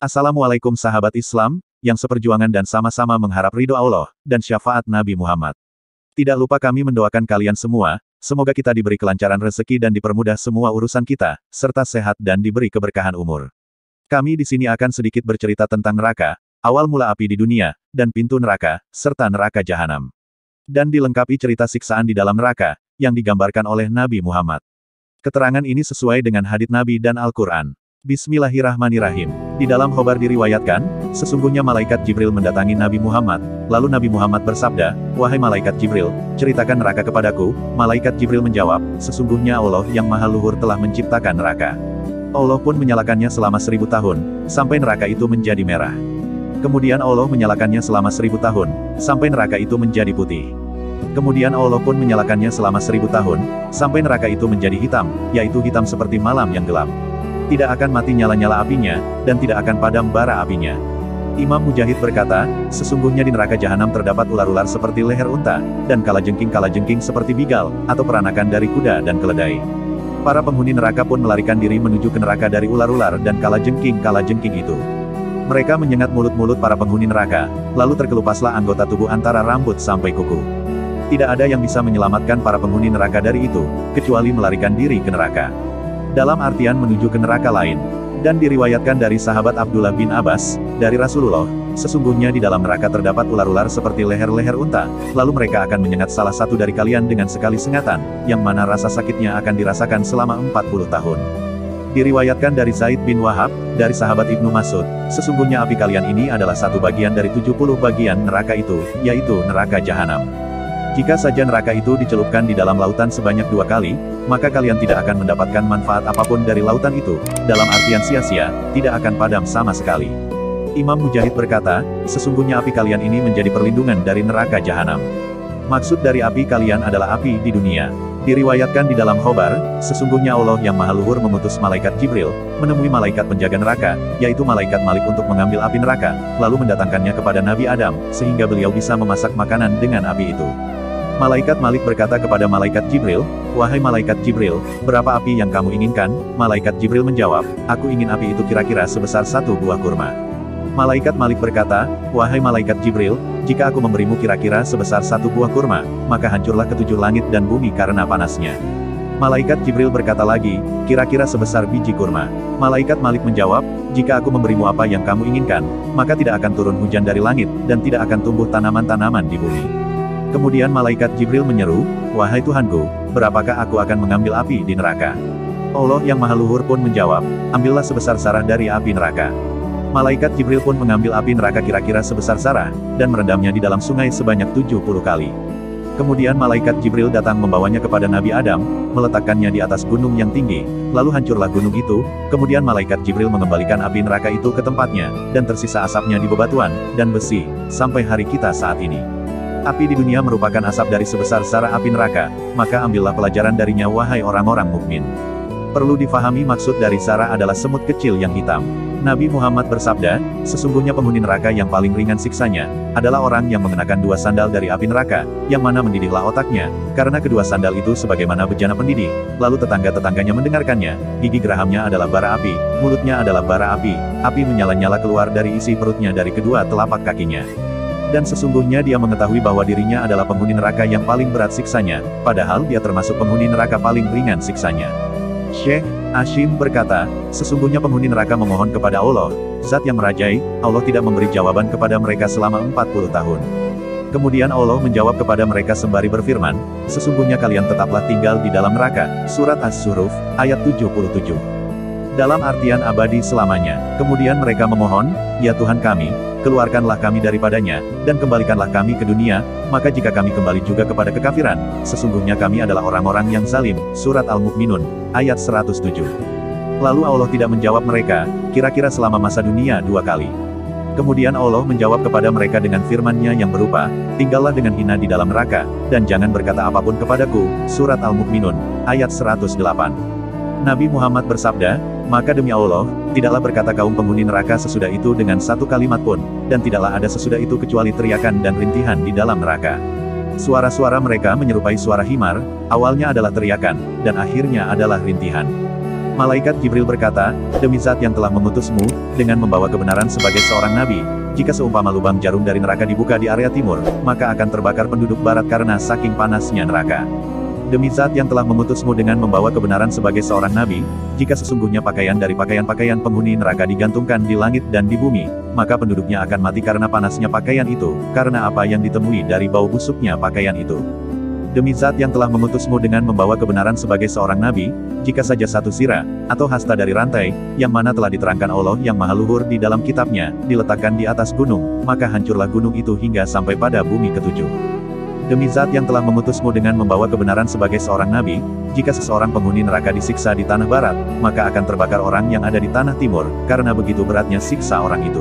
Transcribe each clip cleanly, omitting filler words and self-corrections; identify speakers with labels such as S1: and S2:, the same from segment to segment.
S1: Assalamualaikum sahabat Islam, yang seperjuangan dan sama-sama mengharap ridho Allah, dan syafaat Nabi Muhammad. Tidak lupa kami mendoakan kalian semua, semoga kita diberi kelancaran rezeki dan dipermudah semua urusan kita, serta sehat dan diberi keberkahan umur. Kami di sini akan sedikit bercerita tentang neraka, awal mula api di dunia, dan pintu neraka, serta neraka jahanam. Dan dilengkapi cerita siksaan di dalam neraka, yang digambarkan oleh Nabi Muhammad. Keterangan ini sesuai dengan hadits Nabi dan Al-Quran. Bismillahirrahmanirrahim. Di dalam khobar diriwayatkan, sesungguhnya malaikat Jibril mendatangi Nabi Muhammad, lalu Nabi Muhammad bersabda, "Wahai malaikat Jibril, ceritakan neraka kepadaku." Malaikat Jibril menjawab, "Sesungguhnya Allah yang Maha Luhur telah menciptakan neraka. Allah pun menyalakannya selama 1000 tahun, sampai neraka itu menjadi merah. Kemudian Allah menyalakannya selama 1000 tahun, sampai neraka itu menjadi putih. Kemudian Allah pun menyalakannya selama 1000 tahun, sampai neraka itu menjadi hitam, yaitu hitam seperti malam yang gelap. Tidak akan mati nyala-nyala apinya, dan tidak akan padam bara apinya." Imam Mujahid berkata, "Sesungguhnya di neraka jahanam terdapat ular-ular seperti leher unta, dan kalajengking-kalajengking seperti bigal, atau peranakan dari kuda dan keledai. Para penghuni neraka pun melarikan diri menuju ke neraka dari ular-ular dan kalajengking-kalajengking itu. Mereka menyengat mulut-mulut para penghuni neraka, lalu terkelupaslah anggota tubuh antara rambut sampai kuku. Tidak ada yang bisa menyelamatkan para penghuni neraka dari itu, kecuali melarikan diri ke neraka. Dalam artian menuju ke neraka lain. Dan diriwayatkan dari sahabat Abdullah bin Abbas, dari Rasulullah, sesungguhnya di dalam neraka terdapat ular-ular seperti leher-leher unta, lalu mereka akan menyengat salah satu dari kalian dengan sekali sengatan, yang mana rasa sakitnya akan dirasakan selama 40 tahun. Diriwayatkan dari Zaid bin Wahab, dari sahabat Ibnu Mas'ud, sesungguhnya api kalian ini adalah satu bagian dari 70 bagian neraka itu, yaitu neraka jahanam. Jika saja neraka itu dicelupkan di dalam lautan sebanyak 2 kali, maka kalian tidak akan mendapatkan manfaat apapun dari lautan itu, dalam artian sia-sia, tidak akan padam sama sekali." Imam Mujahid berkata, "Sesungguhnya api kalian ini menjadi perlindungan dari neraka jahanam. Maksud dari api kalian adalah api di dunia." Diriwayatkan di dalam khobar, sesungguhnya Allah yang Maha Luhur mengutus malaikat Jibril, menemui malaikat penjaga neraka, yaitu malaikat Malik untuk mengambil api neraka, lalu mendatangkannya kepada Nabi Adam, sehingga beliau bisa memasak makanan dengan api itu. Malaikat Malik berkata kepada malaikat Jibril, "Wahai malaikat Jibril, berapa api yang kamu inginkan?" Malaikat Jibril menjawab, "Aku ingin api itu kira-kira sebesar 1 buah kurma." Malaikat Malik berkata, "Wahai malaikat Jibril, jika aku memberimu kira-kira sebesar 1 buah kurma, maka hancurlah ketujuh langit dan bumi karena panasnya." Malaikat Jibril berkata lagi, "Kira-kira sebesar biji kurma." Malaikat Malik menjawab, "Jika aku memberimu apa yang kamu inginkan, maka tidak akan turun hujan dari langit, dan tidak akan tumbuh tanaman-tanaman di bumi." Kemudian malaikat Jibril menyeru, "Wahai Tuhanku, berapakah aku akan mengambil api di neraka?" Allah yang Maha Luhur pun menjawab, "Ambillah sebesar zarah dari api neraka." Malaikat Jibril pun mengambil api neraka kira-kira sebesar zarah, dan merendamnya di dalam sungai sebanyak 70 kali. Kemudian malaikat Jibril datang membawanya kepada Nabi Adam, meletakkannya di atas gunung yang tinggi, lalu hancurlah gunung itu, kemudian malaikat Jibril mengembalikan api neraka itu ke tempatnya, dan tersisa asapnya di bebatuan, dan besi, sampai hari kita saat ini. Api di dunia merupakan asap dari sebesar zarah api neraka, maka ambillah pelajaran darinya wahai orang-orang mukmin. Perlu difahami maksud dari zarah adalah semut kecil yang hitam. Nabi Muhammad bersabda, "Sesungguhnya penghuni neraka yang paling ringan siksanya, adalah orang yang mengenakan 2 sandal dari api neraka, yang mana mendidihlah otaknya, karena kedua sandal itu sebagaimana bejana pendidih, lalu tetangga-tetangganya mendengarkannya, gigi gerahamnya adalah bara api, mulutnya adalah bara api menyala-nyala keluar dari isi perutnya dari kedua telapak kakinya. Dan sesungguhnya dia mengetahui bahwa dirinya adalah penghuni neraka yang paling berat siksanya, padahal dia termasuk penghuni neraka paling ringan siksanya." Syekh Hashim berkata, "Sesungguhnya penghuni neraka memohon kepada Allah, Zat yang merajai, Allah tidak memberi jawaban kepada mereka selama 40 tahun. Kemudian Allah menjawab kepada mereka sembari berfirman, sesungguhnya kalian tetaplah tinggal di dalam neraka." Surat As-Zuruf, ayat 77. Dalam artian abadi selamanya. Kemudian mereka memohon, "Ya Tuhan kami, keluarkanlah kami daripadanya, dan kembalikanlah kami ke dunia, maka jika kami kembali juga kepada kekafiran, sesungguhnya kami adalah orang-orang yang zalim." Surat Al-Mu'minun, ayat 107. Lalu Allah tidak menjawab mereka, kira-kira selama masa dunia 2 kali. Kemudian Allah menjawab kepada mereka dengan firman-Nya yang berupa, "Tinggallah dengan hina di dalam neraka, dan jangan berkata apapun kepadaku." Surat Al-Mu'minun, ayat 108. Nabi Muhammad bersabda, "Maka demi Allah, tidaklah berkata kaum penghuni neraka sesudah itu dengan 1 kalimat pun, dan tidaklah ada sesudah itu kecuali teriakan dan rintihan di dalam neraka." Suara-suara mereka menyerupai suara himar, awalnya adalah teriakan, dan akhirnya adalah rintihan. Malaikat Jibril berkata, demi zat yang telah mengutusmu, dengan membawa kebenaran sebagai seorang nabi, jika seumpama lubang jarum dari neraka dibuka di area timur, maka akan terbakar penduduk barat karena saking panasnya neraka. Demi zat yang telah mengutusmu dengan membawa kebenaran sebagai seorang nabi, jika sesungguhnya pakaian dari pakaian-pakaian penghuni neraka digantungkan di langit dan di bumi, maka penduduknya akan mati karena panasnya pakaian itu, karena apa yang ditemui dari bau busuknya pakaian itu. Demi zat yang telah mengutusmu dengan membawa kebenaran sebagai seorang nabi, jika saja satu sirah, atau hasta dari rantai, yang mana telah diterangkan Allah yang Maha Luhur di dalam kitabnya, diletakkan di atas gunung, maka hancurlah gunung itu hingga sampai pada bumi ketujuh. Demi zat yang telah mengutusmu dengan membawa kebenaran sebagai seorang nabi, jika seseorang penghuni neraka disiksa di tanah barat, maka akan terbakar orang yang ada di tanah timur, karena begitu beratnya siksa orang itu.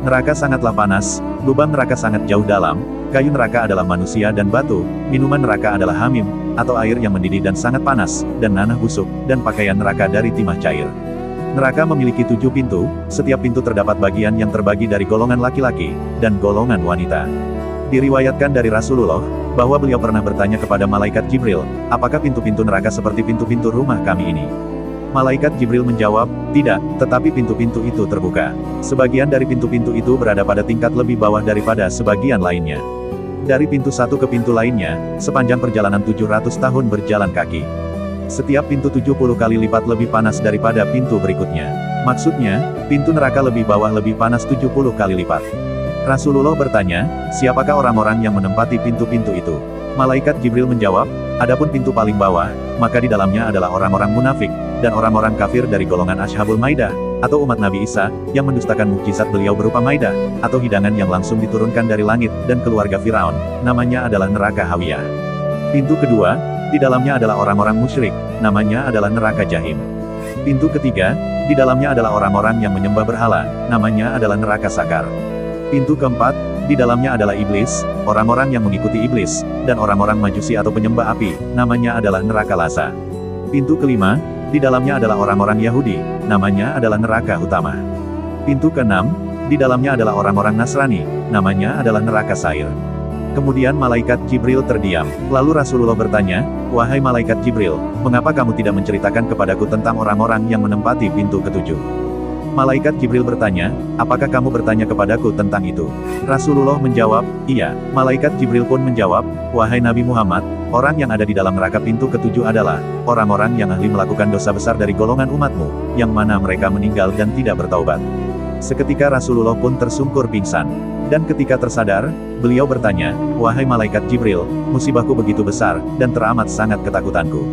S1: Neraka sangatlah panas, lubang neraka sangat jauh dalam, kayu neraka adalah manusia dan batu, minuman neraka adalah hamim, atau air yang mendidih dan sangat panas, dan nanah busuk, dan pakaian neraka dari timah cair. Neraka memiliki 7 pintu, setiap pintu terdapat bagian yang terbagi dari golongan laki-laki, dan golongan wanita. Diriwayatkan dari Rasulullah, bahwa beliau pernah bertanya kepada Malaikat Jibril, apakah pintu-pintu neraka seperti pintu-pintu rumah kami ini? Malaikat Jibril menjawab, tidak, tetapi pintu-pintu itu terbuka. Sebagian dari pintu-pintu itu berada pada tingkat lebih bawah daripada sebagian lainnya. Dari pintu satu ke pintu lainnya, sepanjang perjalanan 700 tahun berjalan kaki. Setiap pintu 70 kali lipat lebih panas daripada pintu berikutnya. Maksudnya, pintu neraka lebih bawah lebih panas 70 kali lipat. Rasulullah bertanya, siapakah orang-orang yang menempati pintu-pintu itu? Malaikat Jibril menjawab, adapun pintu paling bawah, maka di dalamnya adalah orang-orang munafik, dan orang-orang kafir dari golongan Ashabul Maidah, atau umat Nabi Isa, yang mendustakan mukjizat beliau berupa Maidah, atau hidangan yang langsung diturunkan dari langit, dan keluarga Firaun, namanya adalah neraka Hawiyah. Pintu kedua, di dalamnya adalah orang-orang musyrik, namanya adalah neraka Jahim. Pintu ketiga, di dalamnya adalah orang-orang yang menyembah berhala, namanya adalah neraka Sakar. Pintu keempat, di dalamnya adalah iblis, orang-orang yang mengikuti iblis, dan orang-orang majusi atau penyembah api, namanya adalah neraka Lasa. Pintu kelima, di dalamnya adalah orang-orang Yahudi, namanya adalah neraka utama. Pintu keenam, di dalamnya adalah orang-orang Nasrani, namanya adalah neraka Sair. Kemudian Malaikat Jibril terdiam, lalu Rasulullah bertanya, wahai Malaikat Jibril, mengapa kamu tidak menceritakan kepadaku tentang orang-orang yang menempati pintu ketujuh? Malaikat Jibril bertanya, apakah kamu bertanya kepadaku tentang itu? Rasulullah menjawab, iya. Malaikat Jibril pun menjawab, wahai Nabi Muhammad, orang yang ada di dalam neraka pintu ketujuh adalah orang-orang yang ahli melakukan dosa besar dari golongan umatmu, yang mana mereka meninggal dan tidak bertaubat. Seketika Rasulullah pun tersungkur pingsan. Dan ketika tersadar, beliau bertanya, wahai Malaikat Jibril, musibahku begitu besar, dan teramat sangat ketakutanku.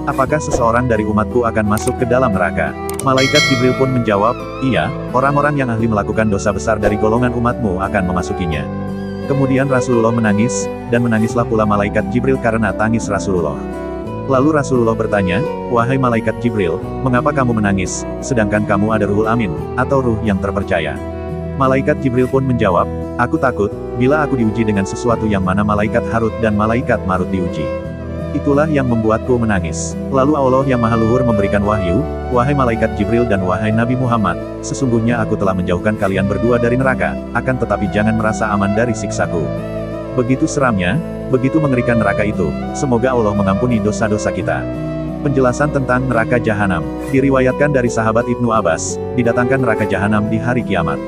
S1: Apakah seseorang dari umatku akan masuk ke dalam neraka? Malaikat Jibril pun menjawab, iya, orang-orang yang ahli melakukan dosa besar dari golongan umatmu akan memasukinya. Kemudian Rasulullah menangis, dan menangislah pula Malaikat Jibril karena tangis Rasulullah. Lalu Rasulullah bertanya, wahai Malaikat Jibril, mengapa kamu menangis, sedangkan kamu ada Ruhul Amin, atau ruh yang terpercaya? Malaikat Jibril pun menjawab, aku takut, bila aku diuji dengan sesuatu yang mana Malaikat Harut dan Malaikat Marut diuji. Itulah yang membuatku menangis. Lalu Allah yang Maha Luhur memberikan wahyu, wahai Malaikat Jibril dan wahai Nabi Muhammad, sesungguhnya aku telah menjauhkan kalian berdua dari neraka, akan tetapi jangan merasa aman dari siksaku. Begitu seramnya, begitu mengerikan neraka itu, semoga Allah mengampuni dosa-dosa kita. Penjelasan tentang neraka Jahanam, diriwayatkan dari sahabat Ibnu Abbas, didatangkan neraka Jahanam di hari kiamat.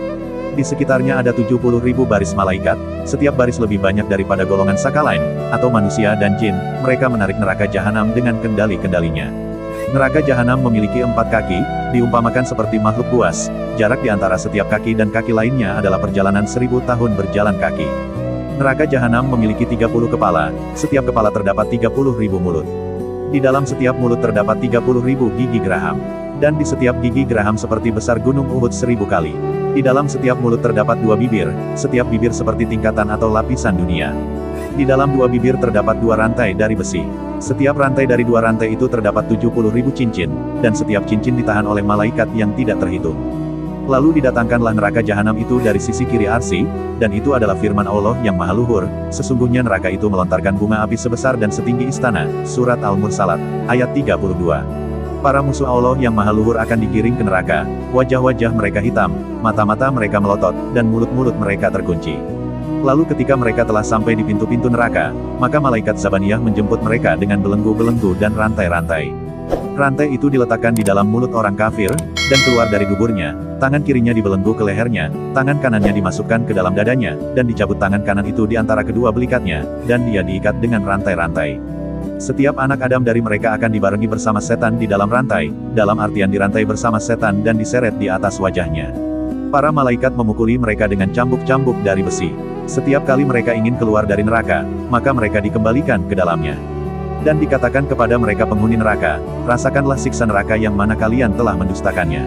S1: Di sekitarnya ada 70.000 baris malaikat, setiap baris lebih banyak daripada golongan sakalain, atau manusia dan jin, mereka menarik neraka Jahanam dengan kendali-kendalinya. Neraka Jahanam memiliki 4 kaki, diumpamakan seperti makhluk buas, jarak di antara setiap kaki dan kaki lainnya adalah perjalanan 1000 tahun berjalan kaki. Neraka Jahanam memiliki 30 kepala, setiap kepala terdapat 30.000 mulut. Di dalam setiap mulut terdapat 30.000 gigi geraham. Dan di setiap gigi geraham seperti besar gunung Uhud 1000 kali. Di dalam setiap mulut terdapat 2 bibir, setiap bibir seperti tingkatan atau lapisan dunia. Di dalam 2 bibir terdapat 2 rantai dari besi. Setiap rantai dari 2 rantai itu terdapat 70.000 cincin, dan setiap cincin ditahan oleh malaikat yang tidak terhitung. Lalu didatangkanlah neraka Jahanam itu dari sisi kiri Arsy, dan itu adalah firman Allah yang Maha Luhur, sesungguhnya neraka itu melontarkan bunga api sebesar dan setinggi istana, surat Al-Mursalat, ayat 32. Para musuh Allah yang Maha Luhur akan digiring ke neraka, wajah-wajah mereka hitam, mata-mata mereka melotot, dan mulut-mulut mereka terkunci. Lalu ketika mereka telah sampai di pintu-pintu neraka, maka malaikat Zabaniyah menjemput mereka dengan belenggu-belenggu dan rantai-rantai. Rantai itu diletakkan di dalam mulut orang kafir, dan keluar dari duburnya, tangan kirinya dibelenggu ke lehernya, tangan kanannya dimasukkan ke dalam dadanya, dan dicabut tangan kanan itu di antara kedua belikatnya, dan dia diikat dengan rantai-rantai. Setiap anak Adam dari mereka akan dibarengi bersama setan di dalam rantai, dalam artian dirantai bersama setan dan diseret di atas wajahnya. Para malaikat memukuli mereka dengan cambuk-cambuk dari besi. Setiap kali mereka ingin keluar dari neraka, maka mereka dikembalikan ke dalamnya. Dan dikatakan kepada mereka penghuni neraka, rasakanlah siksa neraka yang mana kalian telah mendustakannya.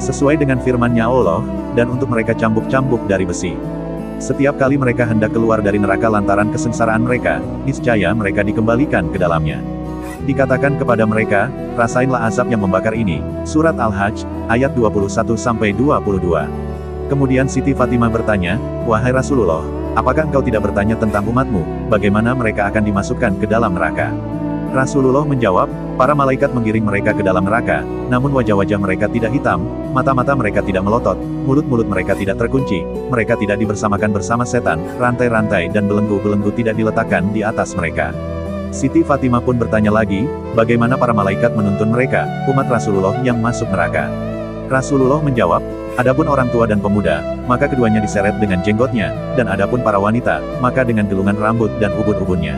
S1: Sesuai dengan firman-Nya Allah, dan untuk mereka cambuk-cambuk dari besi. Setiap kali mereka hendak keluar dari neraka lantaran kesengsaraan mereka, niscaya mereka dikembalikan ke dalamnya. Dikatakan kepada mereka, rasainlah azab yang membakar ini. Surat Al-Hajj, ayat 21-22. Kemudian Siti Fatimah bertanya, wahai Rasulullah, apakah engkau tidak bertanya tentang umatmu, bagaimana mereka akan dimasukkan ke dalam neraka? Rasulullah menjawab, para malaikat menggiring mereka ke dalam neraka, namun wajah-wajah mereka tidak hitam, mata-mata mereka tidak melotot, mulut-mulut mereka tidak terkunci, mereka tidak dibersamakan bersama setan, rantai-rantai dan belenggu-belenggu tidak diletakkan di atas mereka. Siti Fatimah pun bertanya lagi, bagaimana para malaikat menuntun mereka, umat Rasulullah yang masuk neraka? Rasulullah menjawab, adapun orang tua dan pemuda, maka keduanya diseret dengan jenggotnya, dan adapun para wanita, maka dengan gelungan rambut dan ubun-ubunnya.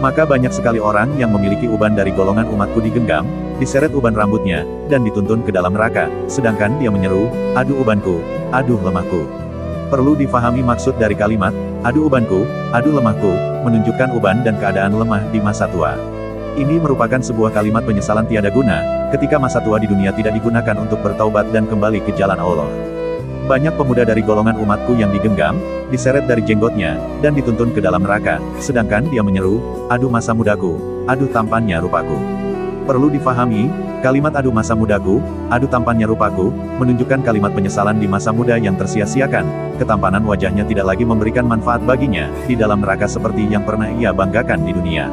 S1: Maka banyak sekali orang yang memiliki uban dari golongan umatku digenggam, diseret uban rambutnya, dan dituntun ke dalam neraka, sedangkan dia menyeru, aduh ubanku, aduh lemahku. Perlu difahami maksud dari kalimat, aduh ubanku, aduh lemahku, menunjukkan uban dan keadaan lemah di masa tua. Ini merupakan sebuah kalimat penyesalan tiada guna, ketika masa tua di dunia tidak digunakan untuk bertaubat dan kembali ke jalan Allah. Banyak pemuda dari golongan umatku yang digenggam, diseret dari jenggotnya, dan dituntun ke dalam neraka, sedangkan dia menyeru, aduh masa mudaku, aduh tampannya rupaku. Perlu difahami, kalimat aduh masa mudaku, aduh tampannya rupaku, menunjukkan kalimat penyesalan di masa muda yang tersia-siakan, ketampanan wajahnya tidak lagi memberikan manfaat baginya, di dalam neraka seperti yang pernah ia banggakan di dunia.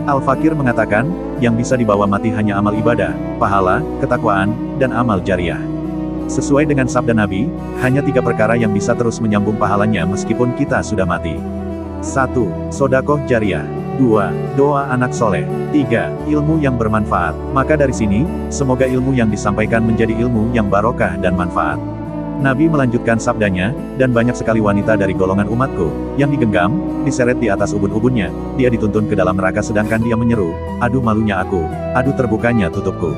S1: Al-Fakir mengatakan, yang bisa dibawa mati hanya amal ibadah, pahala, ketakwaan, dan amal jariah. Sesuai dengan sabda Nabi, hanya 3 perkara yang bisa terus menyambung pahalanya meskipun kita sudah mati. 1. Sodakoh jariah. 2. Doa anak soleh. 3. Ilmu yang bermanfaat. Maka dari sini, semoga ilmu yang disampaikan menjadi ilmu yang barokah dan manfaat. Nabi melanjutkan sabdanya, dan banyak sekali wanita dari golongan umatku, yang digenggam, diseret di atas ubun-ubunnya, dia dituntun ke dalam neraka sedangkan dia menyeru, aduh malunya aku, aduh terbukanya tutupku.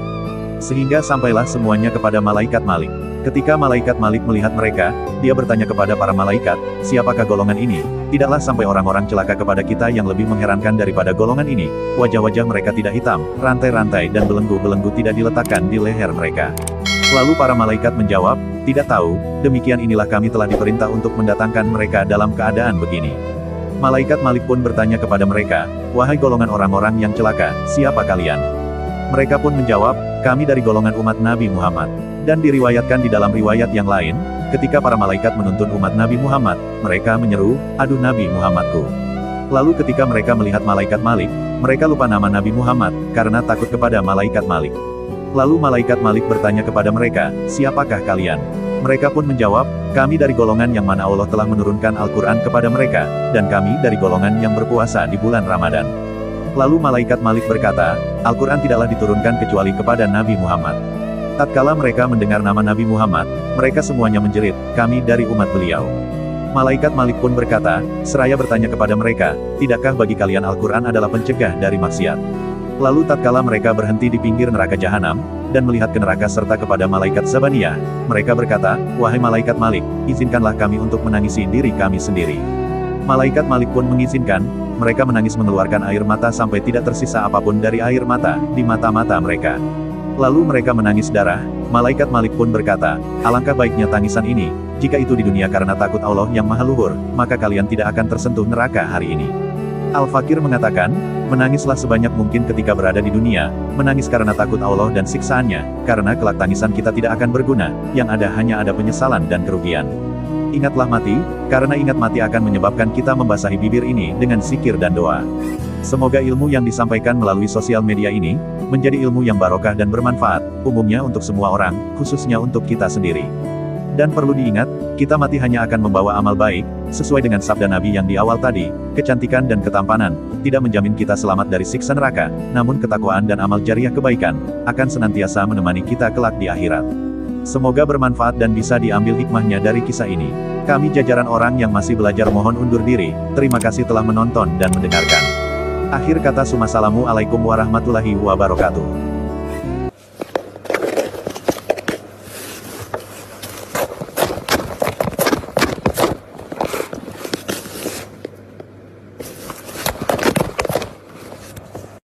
S1: Sehingga sampailah semuanya kepada malaikat Malik. Ketika malaikat Malik melihat mereka, dia bertanya kepada para malaikat, siapakah golongan ini? Tidaklah sampai orang-orang celaka kepada kita yang lebih mengherankan daripada golongan ini. Wajah-wajah mereka tidak hitam, rantai-rantai dan belenggu-belenggu tidak diletakkan di leher mereka. Lalu para malaikat menjawab, tidak tahu, demikian inilah kami telah diperintah untuk mendatangkan mereka dalam keadaan begini. Malaikat Malik pun bertanya kepada mereka, wahai golongan orang-orang yang celaka, siapa kalian? Mereka pun menjawab, kami dari golongan umat Nabi Muhammad. Dan diriwayatkan di dalam riwayat yang lain, ketika para malaikat menuntun umat Nabi Muhammad, mereka menyeru, aduh Nabi Muhammadku. Lalu ketika mereka melihat malaikat Malik, mereka lupa nama Nabi Muhammad, karena takut kepada malaikat Malik. Lalu malaikat Malik bertanya kepada mereka, siapakah kalian? Mereka pun menjawab, kami dari golongan yang mana Allah telah menurunkan Al-Quran kepada mereka, dan kami dari golongan yang berpuasa di bulan Ramadan. Lalu malaikat Malik berkata, Al-Quran tidaklah diturunkan kecuali kepada Nabi Muhammad. Tatkala mereka mendengar nama Nabi Muhammad, mereka semuanya menjerit, kami dari umat beliau. Malaikat Malik pun berkata, seraya bertanya kepada mereka, tidakkah bagi kalian Al-Quran adalah pencegah dari maksiat? Lalu tatkala mereka berhenti di pinggir neraka jahanam, dan melihat ke neraka serta kepada malaikat Zabaniyah, mereka berkata, wahai malaikat Malik, izinkanlah kami untuk menangisi diri kami sendiri. Malaikat Malik pun mengizinkan, mereka menangis mengeluarkan air mata sampai tidak tersisa apapun dari air mata, di mata-mata mereka. Lalu mereka menangis darah, malaikat Malik pun berkata, alangkah baiknya tangisan ini, jika itu di dunia karena takut Allah yang maha luhur, maka kalian tidak akan tersentuh neraka hari ini. Al-Fakir mengatakan, menangislah sebanyak mungkin ketika berada di dunia, menangis karena takut Allah dan siksaannya, karena kelak tangisan kita tidak akan berguna, yang ada hanya ada penyesalan dan kerugian. Ingatlah mati, karena ingat mati akan menyebabkan kita membasahi bibir ini dengan zikir dan doa. Semoga ilmu yang disampaikan melalui sosial media ini, menjadi ilmu yang barokah dan bermanfaat, umumnya untuk semua orang, khususnya untuk kita sendiri. Dan perlu diingat, kita mati hanya akan membawa amal baik, sesuai dengan sabda Nabi yang di awal tadi, kecantikan dan ketampanan, tidak menjamin kita selamat dari siksa neraka, namun ketakwaan dan amal jariah kebaikan, akan senantiasa menemani kita kelak di akhirat. Semoga bermanfaat dan bisa diambil hikmahnya dari kisah ini. Kami jajaran orang yang masih belajar mohon undur diri, terima kasih telah menonton dan mendengarkan. Akhir kata, Assalamualaikum warahmatullahi wabarakatuh.